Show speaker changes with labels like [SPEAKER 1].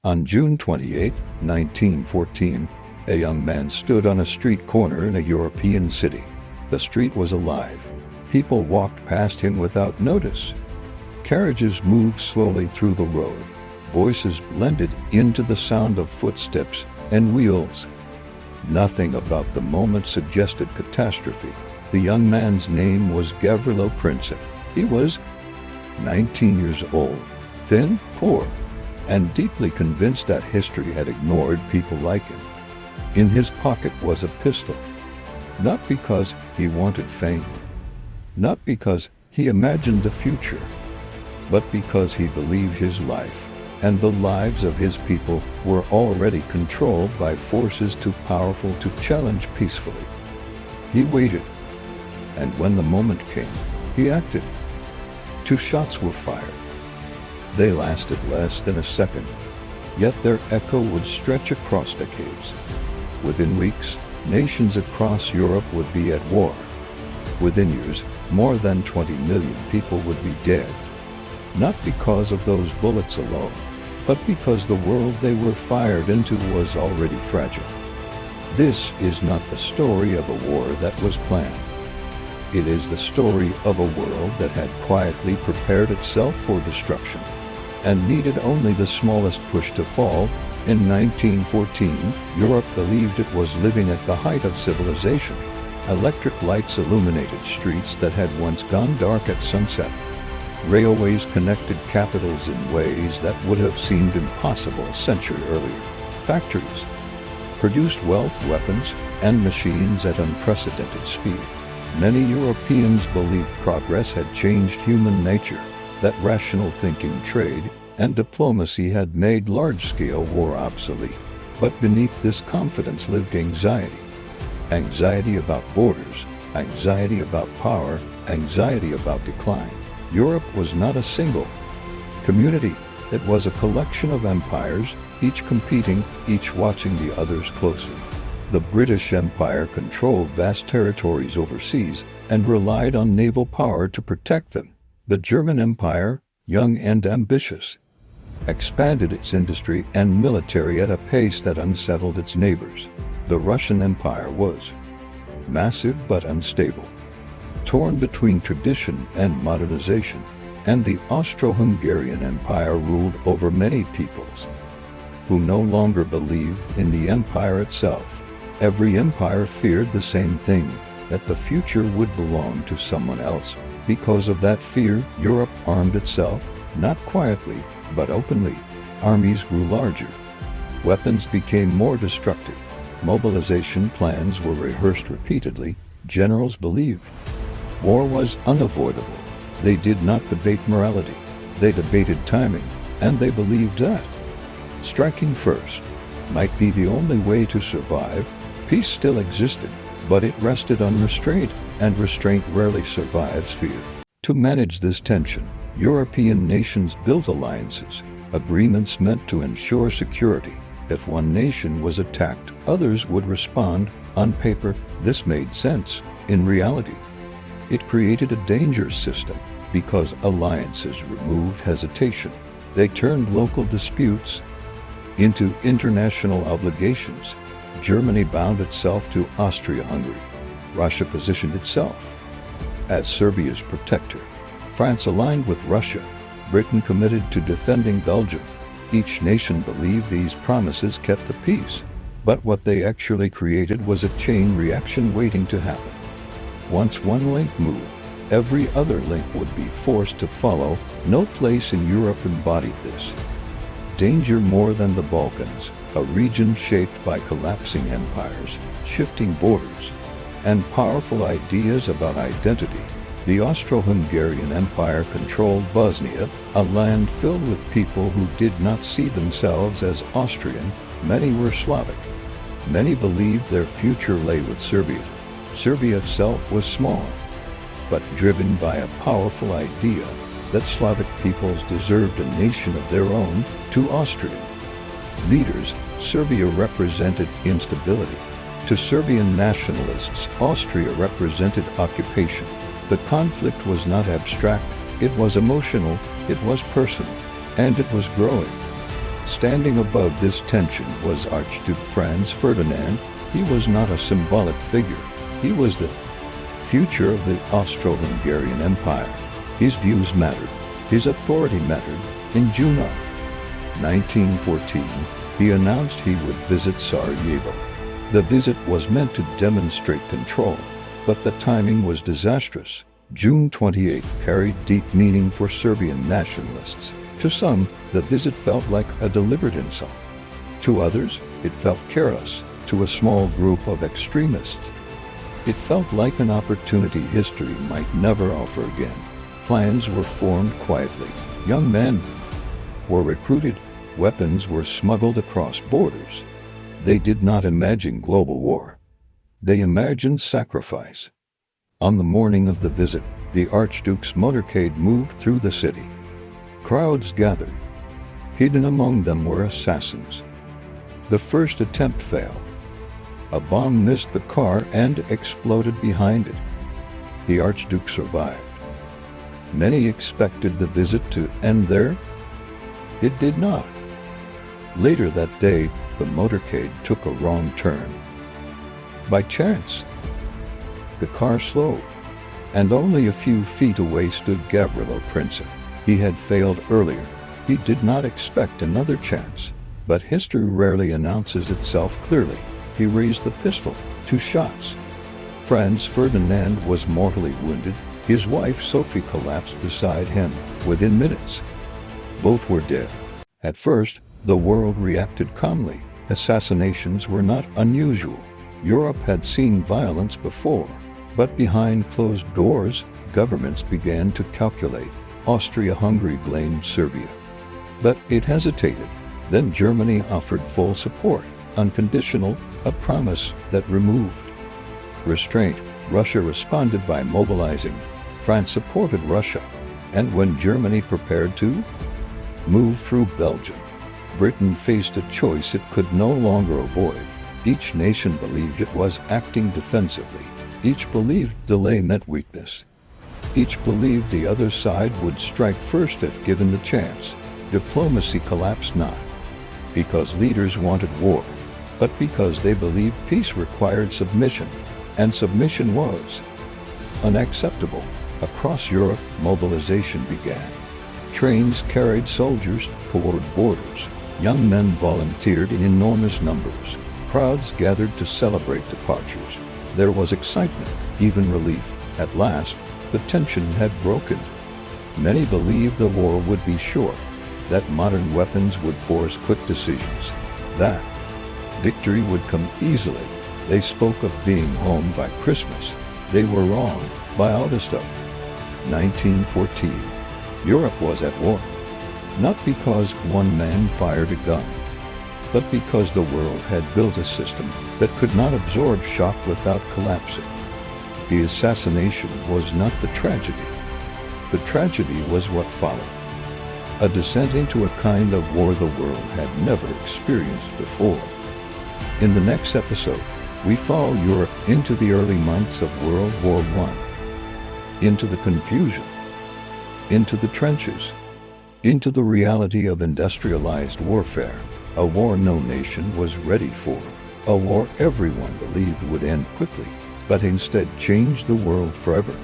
[SPEAKER 1] On June 28, 1914, a young man stood on a street corner in a European city. The street was alive. People walked past him without notice. Carriages moved slowly through the road. Voices blended into the sound of footsteps and wheels. Nothing about the moment suggested catastrophe. The young man's name was Gavrilo Princip. He was 19 years old, thin, poor, and deeply convinced that history had ignored people like him. In his pocket was a pistol, not because he wanted fame, not because he imagined the future, but because he believed his life and the lives of his people were already controlled by forces too powerful to challenge peacefully. He waited, and when the moment came, he acted. 2 shots were fired. They lasted less than a second, yet their echo would stretch across decades. Within weeks, nations across Europe would be at war. Within years, more than 20 million people would be dead. Not because of those bullets alone, but because the world they were fired into was already fragile. This is not the story of a war that was planned. It is the story of a world that had quietly prepared itself for destruction and needed only the smallest push to fall. In 1914, Europe believed it was living at the height of civilization. Electric lights illuminated streets that had once gone dark at sunset. Railways connected capitals in ways that would have seemed impossible a century earlier. Factories produced wealth, weapons, and machines at unprecedented speed. Many Europeans believed progress had changed human nature, that rational thinking, trade, and diplomacy had made large-scale war obsolete. But beneath this confidence lived anxiety. Anxiety about borders, anxiety about power, anxiety about decline. Europe was not a single community. It was a collection of empires, each competing, each watching the others closely. The British Empire controlled vast territories overseas and relied on naval power to protect them. The German Empire, young and ambitious, expanded its industry and military at a pace that unsettled its neighbors. The Russian Empire was massive but unstable, torn between tradition and modernization, and the Austro-Hungarian Empire ruled over many peoples who no longer believed in the empire itself. Every empire feared the same thing, that the future would belong to someone else. Because of that fear, Europe armed itself, not quietly, but openly. Armies grew larger. Weapons became more destructive. Mobilization plans were rehearsed repeatedly. Generals believed war was unavoidable. They did not debate morality. They debated timing, and they believed that striking first might be the only way to survive. Peace still existed, but it rested on restraint, and restraint rarely survives fear. To manage this tension, European nations built alliances, agreements meant to ensure security. If one nation was attacked, others would respond. On paper, this made sense. In reality, it created a dangerous system because alliances removed hesitation. They turned local disputes into international obligations. Germany bound itself to Austria-Hungary. Russia positioned itself as Serbia's protector. France aligned with Russia. Britain committed to defending Belgium. Each nation believed these promises kept the peace, but what they actually created was a chain reaction waiting to happen. Once one link moved, every other link would be forced to follow. No place in Europe embodied this. Danger more than the Balkans, a region shaped by collapsing empires, shifting borders, and powerful ideas about identity. The Austro-Hungarian Empire controlled Bosnia, a land filled with people who did not see themselves as Austrian. Many were Slavic. Many believed their future lay with Serbia. Serbia itself was small, but driven by a powerful idea that Slavic peoples deserved a nation of their own. To Austrian leaders, Serbia represented instability. To Serbian nationalists, Austria represented occupation. The conflict was not abstract, it was emotional, it was personal, and it was growing. Standing above this tension was Archduke Franz Ferdinand. He was not a symbolic figure. He was the future of the Austro-Hungarian Empire. His views mattered. His authority mattered. In June of 1914, he announced he would visit Sarajevo. The visit was meant to demonstrate control, but the timing was disastrous. June 28 carried deep meaning for Serbian nationalists. To some, the visit felt like a deliberate insult. To others, it felt careless. To a small group of extremists, it felt like an opportunity history might never offer again. Plans were formed quietly. Young men were recruited. Weapons were smuggled across borders. They did not imagine global war. They imagined sacrifice. On the morning of the visit, the Archduke's motorcade moved through the city. Crowds gathered. Hidden among them were assassins. The first attempt failed. A bomb missed the car and exploded behind it. The Archduke survived. Many expected the visit to end there. It did not. Later that day, the motorcade took a wrong turn. By chance, the car slowed, and only a few feet away stood Gavrilo Princip. He had failed earlier. He did not expect another chance. But history rarely announces itself clearly. He raised the pistol. 2 shots. Franz Ferdinand was mortally wounded. His wife Sophie collapsed beside him within minutes. Both were dead. At first, the world reacted calmly. Assassinations were not unusual. Europe had seen violence before. But behind closed doors, governments began to calculate. Austria-Hungary blamed Serbia. But it hesitated. Then Germany offered full support, unconditional, a promise that removed restraint. Russia responded by mobilizing. France supported Russia. And when Germany prepared to move through Belgium, Britain faced a choice it could no longer avoid. Each nation believed it was acting defensively. Each believed delay meant weakness. Each believed the other side would strike first if given the chance. Diplomacy collapsed not because leaders wanted war, but because they believed peace required submission, and submission was unacceptable. Across Europe, mobilization began. Trains carried soldiers toward borders. Young men volunteered in enormous numbers. Crowds gathered to celebrate departures. There was excitement, even relief. At last, the tension had broken. Many believed the war would be short, that modern weapons would force quick decisions, that victory would come easily. They spoke of being home by Christmas. They were wrong. By August of 1914, Europe was at war. Not because one man fired a gun, but because the world had built a system that could not absorb shock without collapsing. The assassination was not the tragedy. The tragedy was what followed. A descent into a kind of war the world had never experienced before. In the next episode, we follow Europe into the early months of World War I, into the confusion, into the trenches, into the reality of industrialized warfare, a war no nation was ready for, a war everyone believed would end quickly, but instead changed the world forever.